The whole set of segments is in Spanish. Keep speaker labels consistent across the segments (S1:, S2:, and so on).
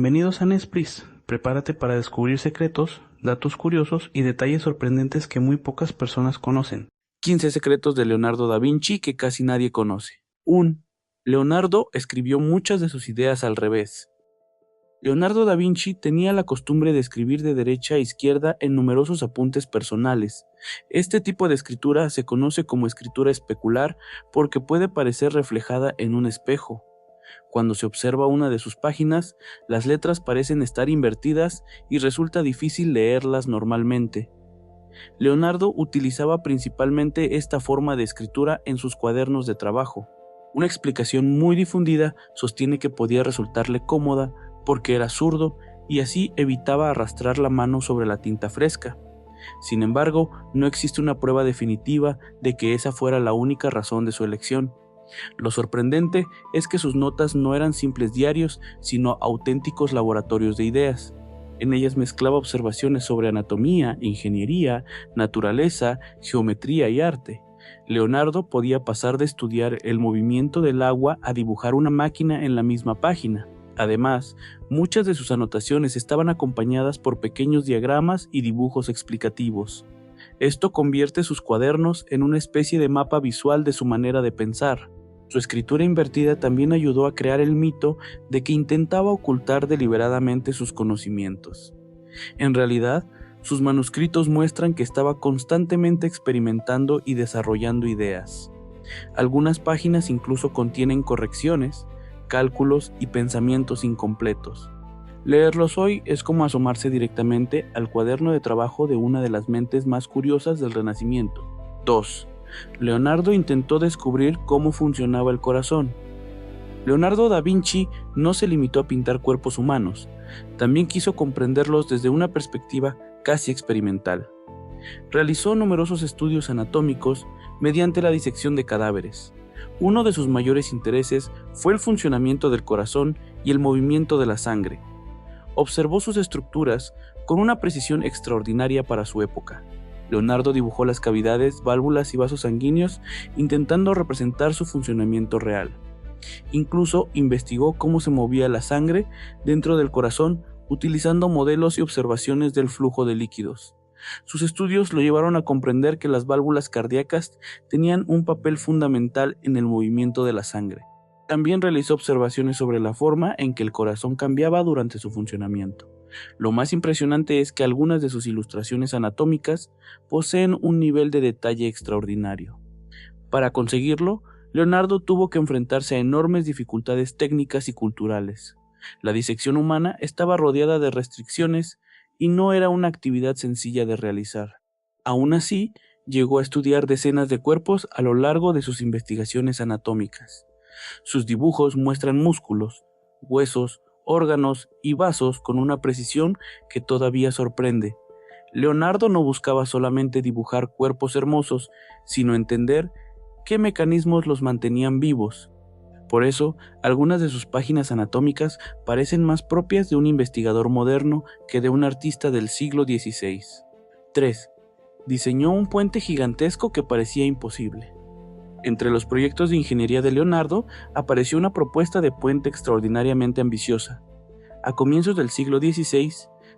S1: Bienvenidos a Nespris. Prepárate para descubrir secretos, datos curiosos y detalles sorprendentes que muy pocas personas conocen.
S2: 15 secretos de Leonardo da Vinci que casi nadie conoce. 1. Leonardo escribió muchas de sus ideas al revés. Leonardo da Vinci tenía la costumbre de escribir de derecha a izquierda en numerosos apuntes personales. Este tipo de escritura se conoce como escritura especular porque puede parecer reflejada en un espejo. Cuando se observa una de sus páginas, las letras parecen estar invertidas y resulta difícil leerlas normalmente. Leonardo utilizaba principalmente esta forma de escritura en sus cuadernos de trabajo. Una explicación muy difundida sostiene que podía resultarle cómoda porque era zurdo y así evitaba arrastrar la mano sobre la tinta fresca. Sin embargo, no existe una prueba definitiva de que esa fuera la única razón de su elección. Lo sorprendente es que sus notas no eran simples diarios, sino auténticos laboratorios de ideas. En ellas mezclaba observaciones sobre anatomía, ingeniería, naturaleza, geometría y arte. Leonardo podía pasar de estudiar el movimiento del agua a dibujar una máquina en la misma página. Además, muchas de sus anotaciones estaban acompañadas por pequeños diagramas y dibujos explicativos. Esto convierte sus cuadernos en una especie de mapa visual de su manera de pensar. Su escritura invertida también ayudó a crear el mito de que intentaba ocultar deliberadamente sus conocimientos. En realidad, sus manuscritos muestran que estaba constantemente experimentando y desarrollando ideas. Algunas páginas incluso contienen correcciones, cálculos y pensamientos incompletos. Leerlos hoy es como asomarse directamente al cuaderno de trabajo de una de las mentes más curiosas del Renacimiento. 2. Leonardo intentó descubrir cómo funcionaba el corazón. Leonardo da Vinci no se limitó a pintar cuerpos humanos, también quiso comprenderlos desde una perspectiva casi experimental. Realizó numerosos estudios anatómicos mediante la disección de cadáveres. Uno de sus mayores intereses fue el funcionamiento del corazón y el movimiento de la sangre. Observó sus estructuras con una precisión extraordinaria para su época. Leonardo dibujó las cavidades, válvulas y vasos sanguíneos intentando representar su funcionamiento real. Incluso investigó cómo se movía la sangre dentro del corazón utilizando modelos y observaciones del flujo de líquidos. Sus estudios lo llevaron a comprender que las válvulas cardíacas tenían un papel fundamental en el movimiento de la sangre. También realizó observaciones sobre la forma en que el corazón cambiaba durante su funcionamiento. Lo más impresionante es que algunas de sus ilustraciones anatómicas poseen un nivel de detalle extraordinario. Para conseguirlo, Leonardo tuvo que enfrentarse a enormes dificultades técnicas y culturales. La disección humana estaba rodeada de restricciones y no era una actividad sencilla de realizar. Aún así, llegó a estudiar decenas de cuerpos a lo largo de sus investigaciones anatómicas. Sus dibujos muestran músculos, huesos, órganos y vasos con una precisión que todavía sorprende. Leonardo no buscaba solamente dibujar cuerpos hermosos, sino entender qué mecanismos los mantenían vivos. Por eso, algunas de sus páginas anatómicas parecen más propias de un investigador moderno que de un artista del siglo XVI. 3. Diseñó un puente gigantesco que parecía imposible. Entre los proyectos de ingeniería de Leonardo apareció una propuesta de puente extraordinariamente ambiciosa. A comienzos del siglo XVI,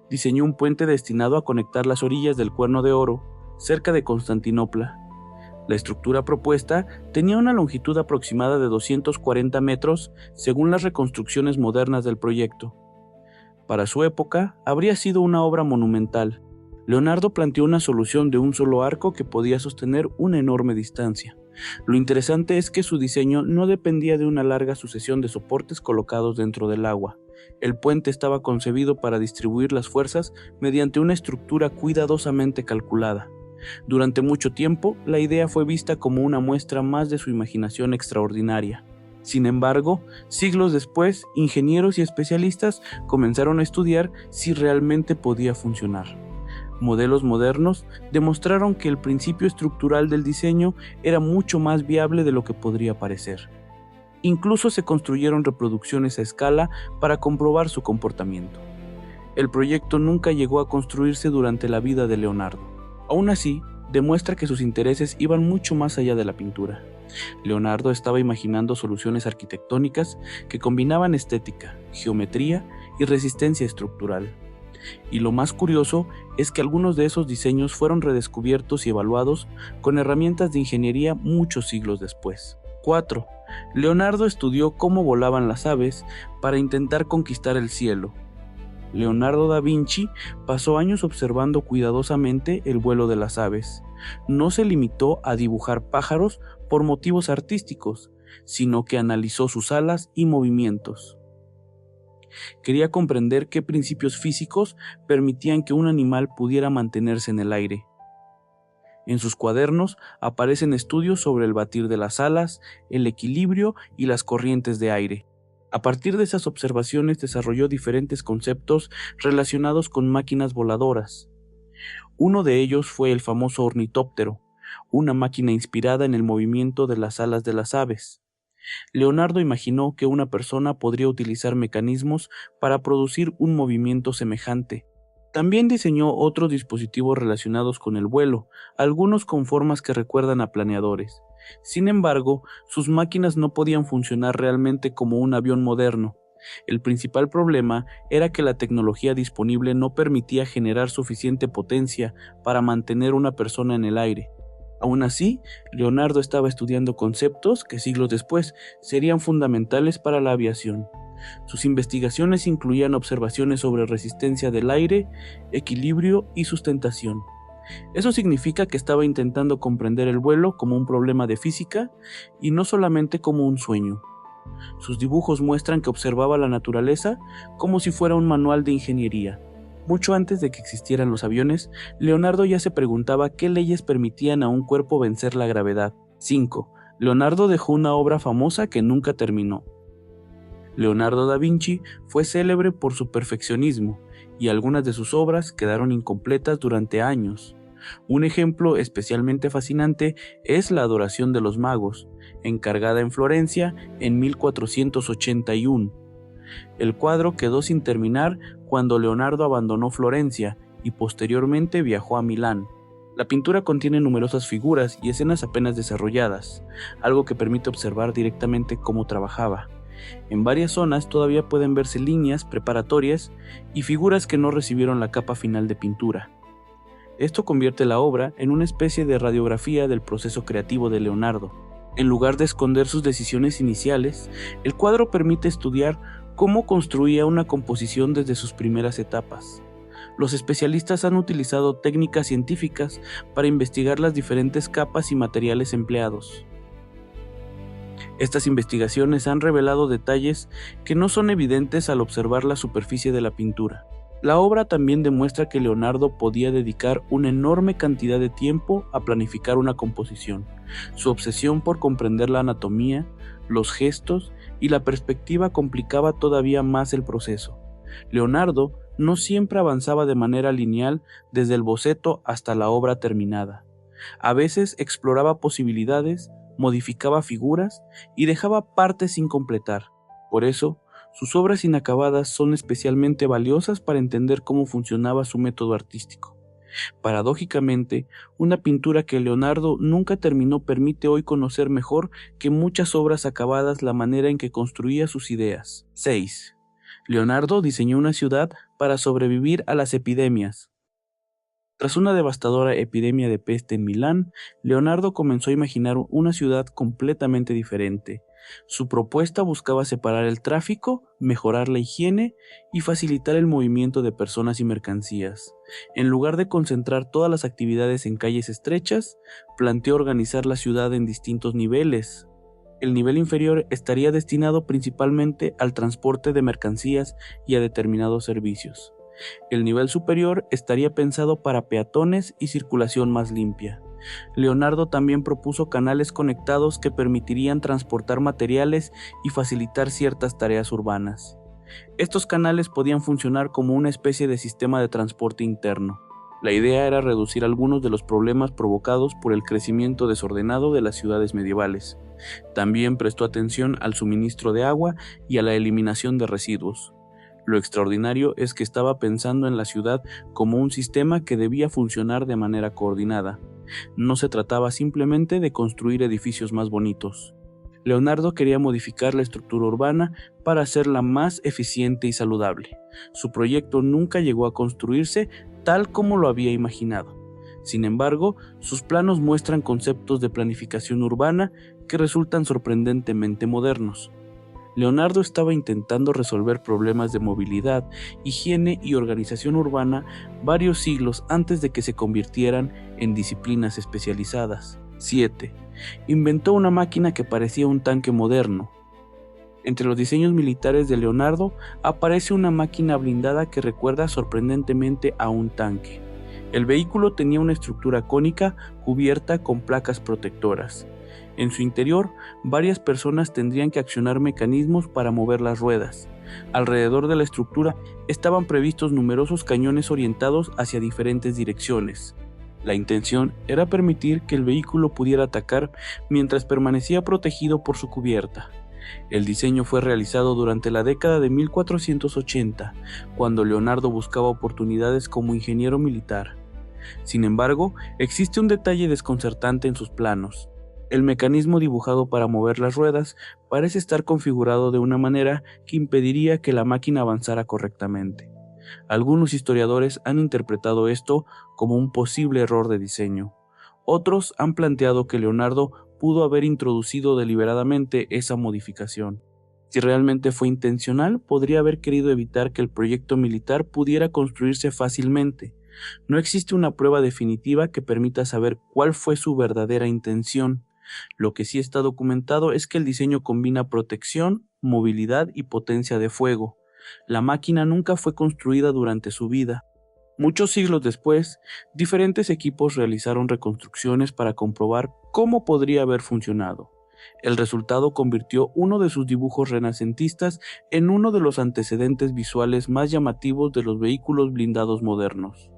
S2: diseñó un puente destinado a conectar las orillas del Cuerno de Oro, cerca de Constantinopla. La estructura propuesta tenía una longitud aproximada de 240 metros según las reconstrucciones modernas del proyecto. Para su época, habría sido una obra monumental. Leonardo planteó una solución de un solo arco que podía sostener una enorme distancia. Lo interesante es que su diseño no dependía de una larga sucesión de soportes colocados dentro del agua. El puente estaba concebido para distribuir las fuerzas mediante una estructura cuidadosamente calculada. Durante mucho tiempo, la idea fue vista como una muestra más de su imaginación extraordinaria. Sin embargo, siglos después, ingenieros y especialistas comenzaron a estudiar si realmente podía funcionar. Modelos modernos demostraron que el principio estructural del diseño era mucho más viable de lo que podría parecer. Incluso se construyeron reproducciones a escala para comprobar su comportamiento. El proyecto nunca llegó a construirse durante la vida de Leonardo. Aún así, demuestra que sus intereses iban mucho más allá de la pintura. Leonardo estaba imaginando soluciones arquitectónicas que combinaban estética, geometría y resistencia estructural. Y lo más curioso es que algunos de esos diseños fueron redescubiertos y evaluados con herramientas de ingeniería muchos siglos después. 4. Leonardo estudió cómo volaban las aves para intentar conquistar el cielo. Leonardo da Vinci pasó años observando cuidadosamente el vuelo de las aves. No se limitó a dibujar pájaros por motivos artísticos, sino que analizó sus alas y movimientos. Quería comprender qué principios físicos permitían que un animal pudiera mantenerse en el aire. En sus cuadernos aparecen estudios sobre el batir de las alas, el equilibrio y las corrientes de aire. A partir de esas observaciones desarrolló diferentes conceptos relacionados con máquinas voladoras. Uno de ellos fue el famoso ornitóptero, una máquina inspirada en el movimiento de las alas de las aves. Leonardo imaginó que una persona podría utilizar mecanismos para producir un movimiento semejante. También diseñó otros dispositivos relacionados con el vuelo, algunos con formas que recuerdan a planeadores. Sin embargo, sus máquinas no podían funcionar realmente como un avión moderno. El principal problema era que la tecnología disponible no permitía generar suficiente potencia para mantener una persona en el aire. Aún así, Leonardo estaba estudiando conceptos que siglos después serían fundamentales para la aviación. Sus investigaciones incluían observaciones sobre resistencia del aire, equilibrio y sustentación. Eso significa que estaba intentando comprender el vuelo como un problema de física y no solamente como un sueño. Sus dibujos muestran que observaba la naturaleza como si fuera un manual de ingeniería. Mucho antes de que existieran los aviones, Leonardo ya se preguntaba qué leyes permitían a un cuerpo vencer la gravedad. 5. Leonardo dejó una obra famosa que nunca terminó. Leonardo da Vinci fue célebre por su perfeccionismo, y algunas de sus obras quedaron incompletas durante años. Un ejemplo especialmente fascinante es la Adoración de los Magos, encargada en Florencia en 1481. El cuadro quedó sin terminar cuando Leonardo abandonó Florencia y posteriormente viajó a Milán. La pintura contiene numerosas figuras y escenas apenas desarrolladas, algo que permite observar directamente cómo trabajaba. En varias zonas todavía pueden verse líneas preparatorias y figuras que no recibieron la capa final de pintura. Esto convierte la obra en una especie de radiografía del proceso creativo de Leonardo. En lugar de esconder sus decisiones iniciales, el cuadro permite estudiar cómo construía una composición desde sus primeras etapas. Los especialistas han utilizado técnicas científicas para investigar las diferentes capas y materiales empleados. Estas investigaciones han revelado detalles que no son evidentes al observar la superficie de la pintura. La obra también demuestra que Leonardo podía dedicar una enorme cantidad de tiempo a planificar una composición. Su obsesión por comprender la anatomía, los gestos y la perspectiva complicaba todavía más el proceso. Leonardo no siempre avanzaba de manera lineal desde el boceto hasta la obra terminada. A veces exploraba posibilidades, modificaba figuras y dejaba partes sin completar. Por eso, sus obras inacabadas son especialmente valiosas para entender cómo funcionaba su método artístico. Paradójicamente, una pintura que Leonardo nunca terminó permite hoy conocer mejor que muchas obras acabadas la manera en que construía sus ideas. 6. Leonardo diseñó una ciudad para sobrevivir a las epidemias. Tras una devastadora epidemia de peste en Milán, Leonardo comenzó a imaginar una ciudad completamente diferente. Su propuesta buscaba separar el tráfico, mejorar la higiene y facilitar el movimiento de personas y mercancías. En lugar de concentrar todas las actividades en calles estrechas, planteó organizar la ciudad en distintos niveles. El nivel inferior estaría destinado principalmente al transporte de mercancías y a determinados servicios. El nivel superior estaría pensado para peatones y circulación más limpia. Leonardo también propuso canales conectados que permitirían transportar materiales y facilitar ciertas tareas urbanas. Estos canales podían funcionar como una especie de sistema de transporte interno. La idea era reducir algunos de los problemas provocados por el crecimiento desordenado de las ciudades medievales. También prestó atención al suministro de agua y a la eliminación de residuos. Lo extraordinario es que estaba pensando en la ciudad como un sistema que debía funcionar de manera coordinada. No se trataba simplemente de construir edificios más bonitos. Leonardo quería modificar la estructura urbana para hacerla más eficiente y saludable. Su proyecto nunca llegó a construirse tal como lo había imaginado. Sin embargo, sus planos muestran conceptos de planificación urbana que resultan sorprendentemente modernos. Leonardo estaba intentando resolver problemas de movilidad, higiene y organización urbana varios siglos antes de que se convirtieran en disciplinas especializadas. 7. Inventó una máquina que parecía un tanque moderno. Entre los diseños militares de Leonardo aparece una máquina blindada que recuerda sorprendentemente a un tanque. El vehículo tenía una estructura cónica cubierta con placas protectoras. En su interior, varias personas tendrían que accionar mecanismos para mover las ruedas. Alrededor de la estructura estaban previstos numerosos cañones orientados hacia diferentes direcciones. La intención era permitir que el vehículo pudiera atacar mientras permanecía protegido por su cubierta. El diseño fue realizado durante la década de 1480, cuando Leonardo buscaba oportunidades como ingeniero militar. Sin embargo, existe un detalle desconcertante en sus planos. El mecanismo dibujado para mover las ruedas parece estar configurado de una manera que impediría que la máquina avanzara correctamente. Algunos historiadores han interpretado esto como un posible error de diseño. Otros han planteado que Leonardo pudo haber introducido deliberadamente esa modificación. Si realmente fue intencional, podría haber querido evitar que el proyecto militar pudiera construirse fácilmente. No existe una prueba definitiva que permita saber cuál fue su verdadera intención. Lo que sí está documentado es que el diseño combina protección, movilidad y potencia de fuego. La máquina nunca fue construida durante su vida. Muchos siglos después, diferentes equipos realizaron reconstrucciones para comprobar cómo podría haber funcionado. El resultado convirtió uno de sus dibujos renacentistas en uno de los antecedentes visuales más llamativos de los vehículos blindados modernos.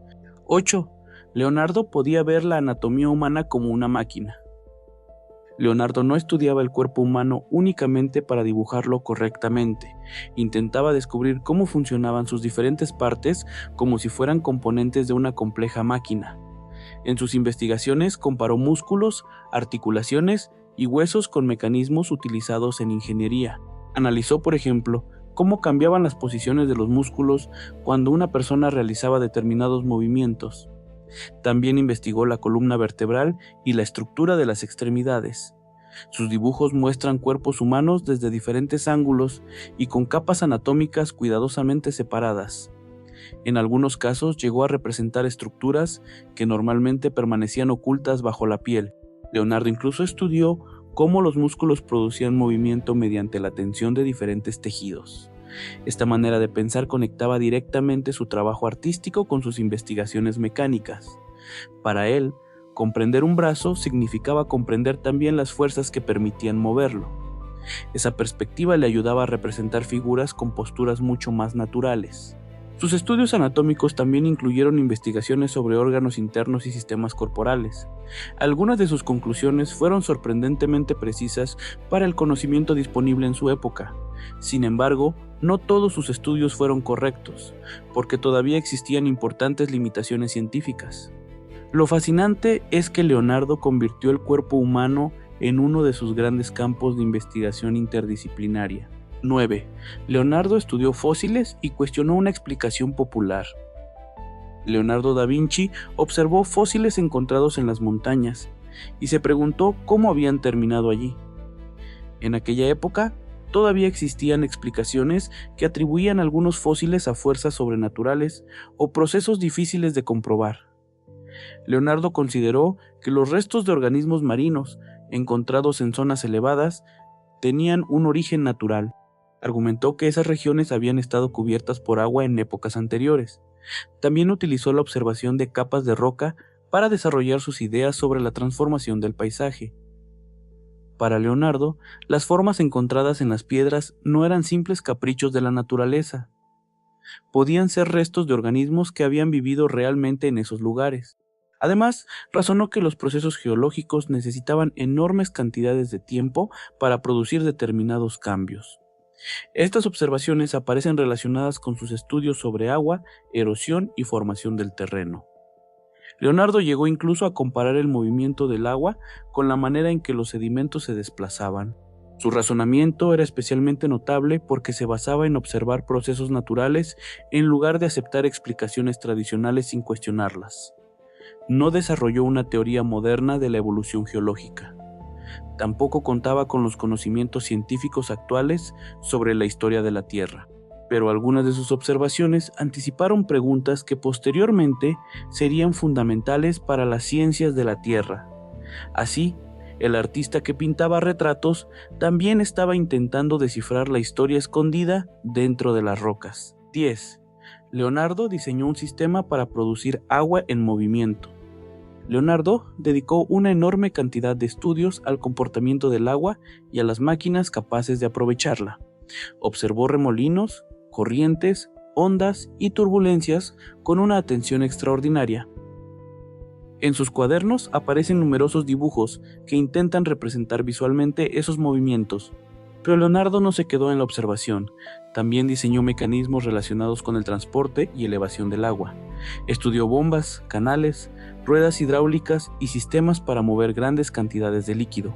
S2: 8. Leonardo podía ver la anatomía humana como una máquina. Leonardo no estudiaba el cuerpo humano únicamente para dibujarlo correctamente. Intentaba descubrir cómo funcionaban sus diferentes partes como si fueran componentes de una compleja máquina. En sus investigaciones comparó músculos, articulaciones y huesos con mecanismos utilizados en ingeniería. Analizó, por ejemplo, cómo cambiaban las posiciones de los músculos cuando una persona realizaba determinados movimientos. También investigó la columna vertebral y la estructura de las extremidades. Sus dibujos muestran cuerpos humanos desde diferentes ángulos y con capas anatómicas cuidadosamente separadas. En algunos casos llegó a representar estructuras que normalmente permanecían ocultas bajo la piel. Leonardo incluso estudió cómo los músculos producían movimiento mediante la tensión de diferentes tejidos. Esta manera de pensar conectaba directamente su trabajo artístico con sus investigaciones mecánicas. Para él, comprender un brazo significaba comprender también las fuerzas que permitían moverlo. Esa perspectiva le ayudaba a representar figuras con posturas mucho más naturales. Sus estudios anatómicos también incluyeron investigaciones sobre órganos internos y sistemas corporales. Algunas de sus conclusiones fueron sorprendentemente precisas para el conocimiento disponible en su época. Sin embargo, no todos sus estudios fueron correctos, porque todavía existían importantes limitaciones científicas. Lo fascinante es que Leonardo convirtió el cuerpo humano en uno de sus grandes campos de investigación interdisciplinaria. 9. Leonardo estudió fósiles y cuestionó una explicación popular. Leonardo da Vinci observó fósiles encontrados en las montañas y se preguntó cómo habían terminado allí. En aquella época, todavía existían explicaciones que atribuían algunos fósiles a fuerzas sobrenaturales o procesos difíciles de comprobar. Leonardo consideró que los restos de organismos marinos encontrados en zonas elevadas tenían un origen natural. Argumentó que esas regiones habían estado cubiertas por agua en épocas anteriores. También utilizó la observación de capas de roca para desarrollar sus ideas sobre la transformación del paisaje. Para Leonardo, las formas encontradas en las piedras no eran simples caprichos de la naturaleza. Podían ser restos de organismos que habían vivido realmente en esos lugares. Además, razonó que los procesos geológicos necesitaban enormes cantidades de tiempo para producir determinados cambios. Estas observaciones aparecen relacionadas con sus estudios sobre agua, erosión y formación del terreno. Leonardo llegó incluso a comparar el movimiento del agua con la manera en que los sedimentos se desplazaban. Su razonamiento era especialmente notable porque se basaba en observar procesos naturales en lugar de aceptar explicaciones tradicionales sin cuestionarlas. No desarrolló una teoría moderna de la evolución geológica. Tampoco contaba con los conocimientos científicos actuales sobre la historia de la Tierra, pero algunas de sus observaciones anticiparon preguntas que posteriormente serían fundamentales para las ciencias de la Tierra. Así, el artista que pintaba retratos también estaba intentando descifrar la historia escondida dentro de las rocas. 10. Leonardo diseñó un sistema para producir agua en movimiento. Leonardo dedicó una enorme cantidad de estudios al comportamiento del agua y a las máquinas capaces de aprovecharla. Observó remolinos, corrientes, ondas y turbulencias con una atención extraordinaria. En sus cuadernos aparecen numerosos dibujos que intentan representar visualmente esos movimientos. Pero Leonardo no se quedó en la observación, también diseñó mecanismos relacionados con el transporte y elevación del agua. Estudió bombas, canales, ruedas hidráulicas y sistemas para mover grandes cantidades de líquido.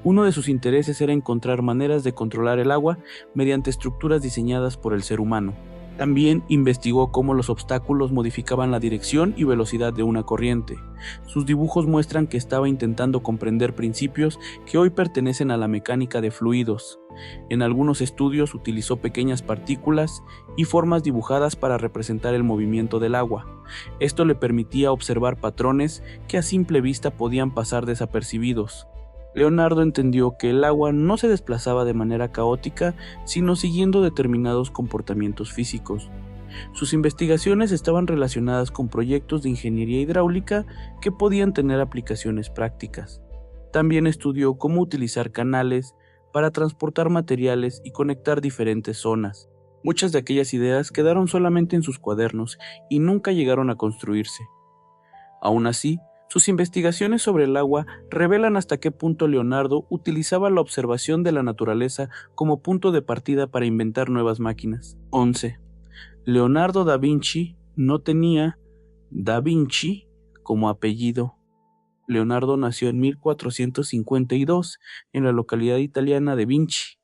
S2: Uno de sus intereses era encontrar maneras de controlar el agua mediante estructuras diseñadas por el ser humano. También investigó cómo los obstáculos modificaban la dirección y velocidad de una corriente. Sus dibujos muestran que estaba intentando comprender principios que hoy pertenecen a la mecánica de fluidos. En algunos estudios utilizó pequeñas partículas y formas dibujadas para representar el movimiento del agua. Esto le permitía observar patrones que a simple vista podían pasar desapercibidos. Leonardo entendió que el agua no se desplazaba de manera caótica, sino siguiendo determinados comportamientos físicos. Sus investigaciones estaban relacionadas con proyectos de ingeniería hidráulica que podían tener aplicaciones prácticas. También estudió cómo utilizar canales para transportar materiales y conectar diferentes zonas. Muchas de aquellas ideas quedaron solamente en sus cuadernos y nunca llegaron a construirse. Aún así, sus investigaciones sobre el agua revelan hasta qué punto Leonardo utilizaba la observación de la naturaleza como punto de partida para inventar nuevas máquinas. 11. Leonardo da Vinci no tenía da Vinci como apellido. Leonardo nació en 1452 en la localidad italiana de Vinci.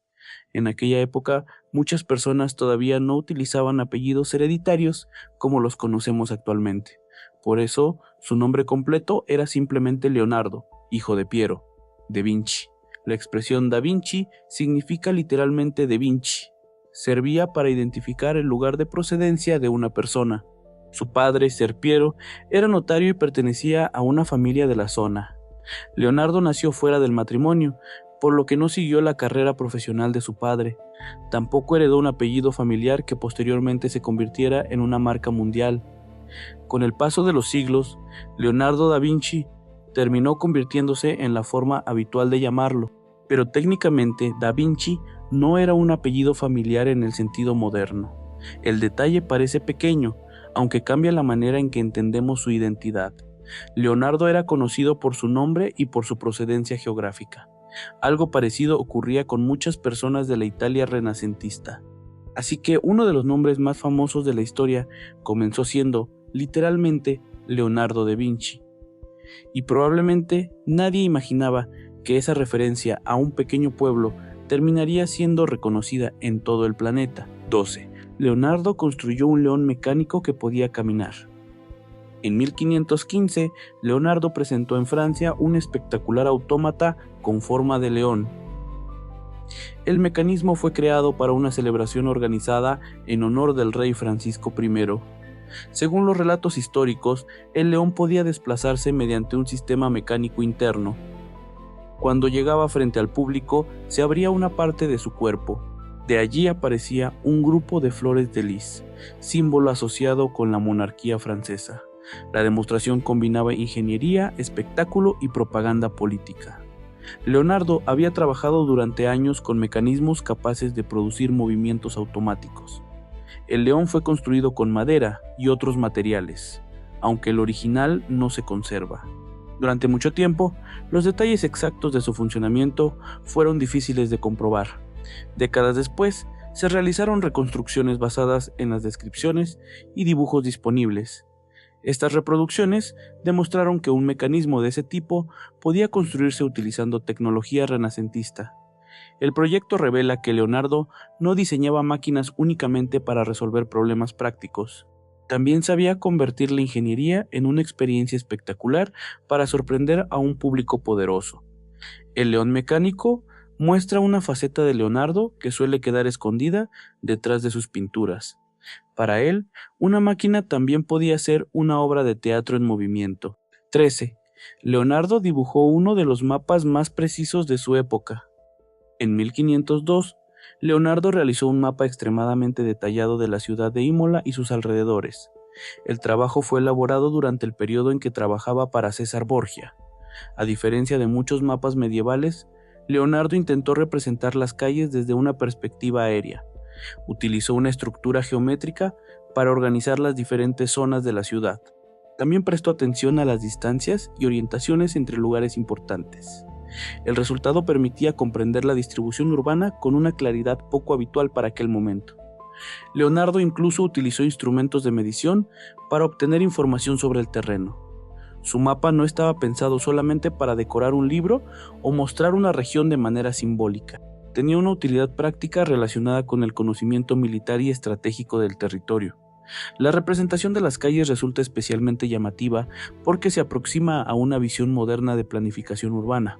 S2: En aquella época, muchas personas todavía no utilizaban apellidos hereditarios como los conocemos actualmente. Por eso, su nombre completo era simplemente Leonardo, hijo de Piero, de Vinci. La expresión da Vinci significa literalmente de Vinci. Servía para identificar el lugar de procedencia de una persona. Su padre, Ser Piero, era notario y pertenecía a una familia de la zona. Leonardo nació fuera del matrimonio, por lo que no siguió la carrera profesional de su padre. Tampoco heredó un apellido familiar que posteriormente se convirtiera en una marca mundial. Con el paso de los siglos, Leonardo da Vinci terminó convirtiéndose en la forma habitual de llamarlo, pero técnicamente da Vinci no era un apellido familiar en el sentido moderno. El detalle parece pequeño, aunque cambia la manera en que entendemos su identidad. Leonardo era conocido por su nombre y por su procedencia geográfica. Algo parecido ocurría con muchas personas de la Italia renacentista. Así que uno de los nombres más famosos de la historia comenzó siendo, literalmente, Leonardo da Vinci. Y probablemente nadie imaginaba que esa referencia a un pequeño pueblo terminaría siendo reconocida en todo el planeta. 12. Leonardo construyó un león mecánico que podía caminar. En 1515, Leonardo presentó en Francia un espectacular autómata con forma de león. El mecanismo fue creado para una celebración organizada en honor del rey Francisco I. Según los relatos históricos, el león podía desplazarse mediante un sistema mecánico interno. Cuando llegaba frente al público, se abría una parte de su cuerpo. De allí aparecía un grupo de flores de lis, símbolo asociado con la monarquía francesa. La demostración combinaba ingeniería, espectáculo y propaganda política. Leonardo había trabajado durante años con mecanismos capaces de producir movimientos automáticos. El león fue construido con madera y otros materiales, aunque el original no se conserva. Durante mucho tiempo, los detalles exactos de su funcionamiento fueron difíciles de comprobar. Décadas después, se realizaron reconstrucciones basadas en las descripciones y dibujos disponibles. Estas reproducciones demostraron que un mecanismo de ese tipo podía construirse utilizando tecnología renacentista. El proyecto revela que Leonardo no diseñaba máquinas únicamente para resolver problemas prácticos. También sabía convertir la ingeniería en una experiencia espectacular para sorprender a un público poderoso. El león mecánico muestra una faceta de Leonardo que suele quedar escondida detrás de sus pinturas. Para él, una máquina también podía ser una obra de teatro en movimiento. 13. Leonardo dibujó uno de los mapas más precisos de su época. En 1502, Leonardo realizó un mapa extremadamente detallado de la ciudad de Imola y sus alrededores. El trabajo fue elaborado durante el periodo en que trabajaba para César Borgia. A diferencia de muchos mapas medievales, Leonardo intentó representar las calles desde una perspectiva aérea. Utilizó una estructura geométrica para organizar las diferentes zonas de la ciudad. También prestó atención a las distancias y orientaciones entre lugares importantes. El resultado permitía comprender la distribución urbana con una claridad poco habitual para aquel momento. Leonardo incluso utilizó instrumentos de medición para obtener información sobre el terreno. Su mapa no estaba pensado solamente para decorar un libro o mostrar una región de manera simbólica. Tenía una utilidad práctica relacionada con el conocimiento militar y estratégico del territorio. La representación de las calles resulta especialmente llamativa porque se aproxima a una visión moderna de planificación urbana.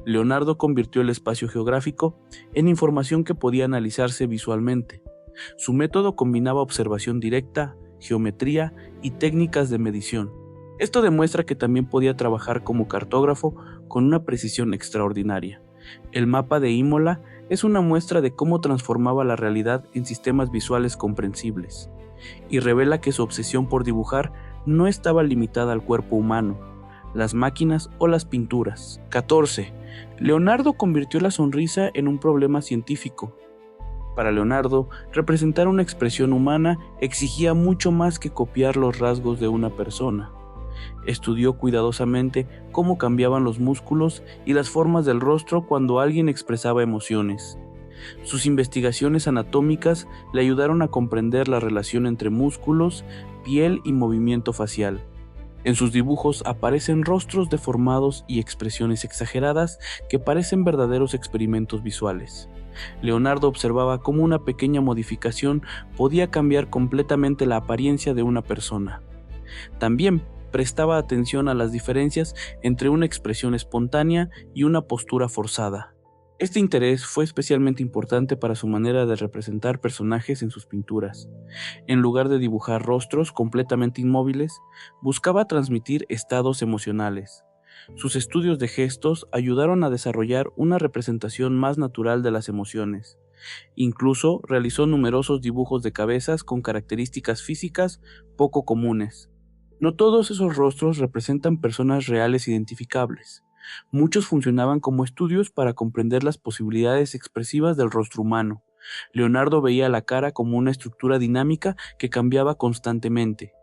S2: Leonardo convirtió el espacio geográfico en información que podía analizarse visualmente. Su método combinaba observación directa, geometría y técnicas de medición. Esto demuestra que también podía trabajar como cartógrafo con una precisión extraordinaria. El mapa de Imola es una muestra de cómo transformaba la realidad en sistemas visuales comprensibles, y revela que su obsesión por dibujar no estaba limitada al cuerpo humano, las máquinas o las pinturas. 14. Leonardo convirtió la sonrisa en un problema científico. Para Leonardo, representar una expresión humana exigía mucho más que copiar los rasgos de una persona. Estudió cuidadosamente cómo cambiaban los músculos y las formas del rostro cuando alguien expresaba emociones. Sus investigaciones anatómicas le ayudaron a comprender la relación entre músculos, piel y movimiento facial. En sus dibujos aparecen rostros deformados y expresiones exageradas que parecen verdaderos experimentos visuales. Leonardo observaba cómo una pequeña modificación podía cambiar completamente la apariencia de una persona. También prestaba atención a las diferencias entre una expresión espontánea y una postura forzada. Este interés fue especialmente importante para su manera de representar personajes en sus pinturas. En lugar de dibujar rostros completamente inmóviles, buscaba transmitir estados emocionales. Sus estudios de gestos ayudaron a desarrollar una representación más natural de las emociones. Incluso realizó numerosos dibujos de cabezas con características físicas poco comunes. No todos esos rostros representan personas reales identificables. Muchos funcionaban como estudios para comprender las posibilidades expresivas del rostro humano. Leonardo veía la cara como una estructura dinámica que cambiaba constantemente.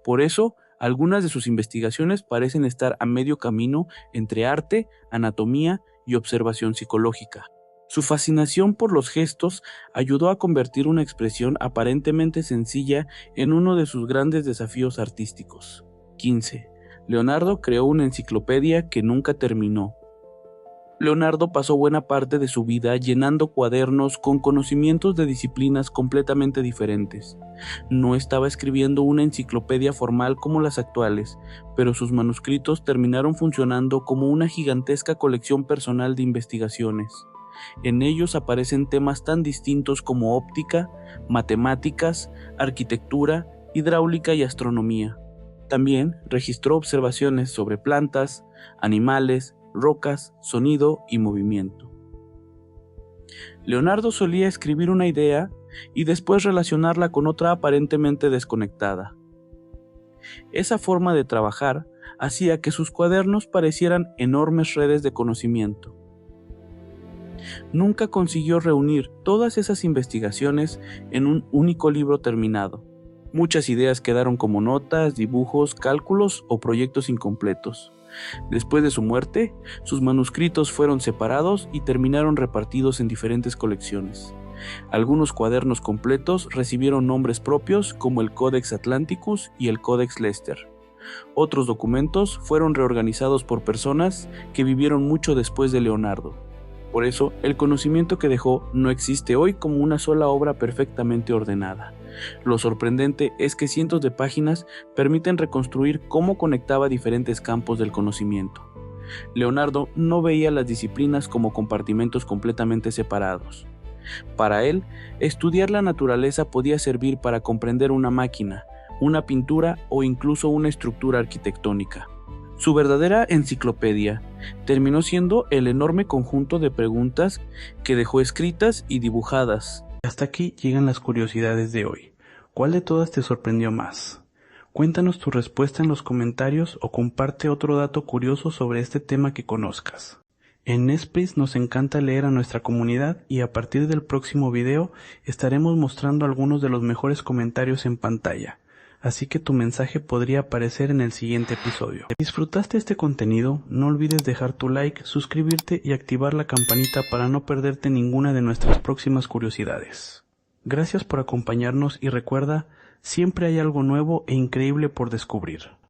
S2: Por eso, algunas de sus investigaciones parecen estar a medio camino entre arte, anatomía y observación psicológica. Su fascinación por los gestos ayudó a convertir una expresión aparentemente sencilla en uno de sus grandes desafíos artísticos. 15. Leonardo creó una enciclopedia que nunca terminó. Leonardo pasó buena parte de su vida llenando cuadernos con conocimientos de disciplinas completamente diferentes. No estaba escribiendo una enciclopedia formal como las actuales, pero sus manuscritos terminaron funcionando como una gigantesca colección personal de investigaciones. En ellos aparecen temas tan distintos como óptica, matemáticas, arquitectura, hidráulica y astronomía. También registró observaciones sobre plantas, animales, rocas, sonido y movimiento. Leonardo solía escribir una idea y después relacionarla con otra aparentemente desconectada. Esa forma de trabajar hacía que sus cuadernos parecieran enormes redes de conocimiento. Nunca consiguió reunir todas esas investigaciones en un único libro terminado. Muchas ideas quedaron como notas, dibujos, cálculos o proyectos incompletos. Después de su muerte, sus manuscritos fueron separados y terminaron repartidos en diferentes colecciones. Algunos cuadernos completos recibieron nombres propios como el Codex Atlanticus y el Codex Leicester. Otros documentos fueron reorganizados por personas que vivieron mucho después de Leonardo. Por eso, el conocimiento que dejó no existe hoy como una sola obra perfectamente ordenada. Lo sorprendente es que cientos de páginas permiten reconstruir cómo conectaba diferentes campos del conocimiento. Leonardo no veía las disciplinas como compartimentos completamente separados. Para él, estudiar la naturaleza podía servir para comprender una máquina, una pintura o incluso una estructura arquitectónica. Su verdadera enciclopedia terminó siendo el enorme conjunto de preguntas que dejó escritas y dibujadas.
S1: Hasta aquí llegan las curiosidades de hoy. ¿Cuál de todas te sorprendió más? Cuéntanos tu respuesta en los comentarios o comparte otro dato curioso sobre este tema que conozcas. En Nespris nos encanta leer a nuestra comunidad y a partir del próximo video estaremos mostrando algunos de los mejores comentarios en pantalla, así que tu mensaje podría aparecer en el siguiente episodio. Si disfrutaste este contenido, no olvides dejar tu like, suscribirte y activar la campanita para no perderte ninguna de nuestras próximas curiosidades. Gracias por acompañarnos y recuerda, siempre hay algo nuevo e increíble por descubrir.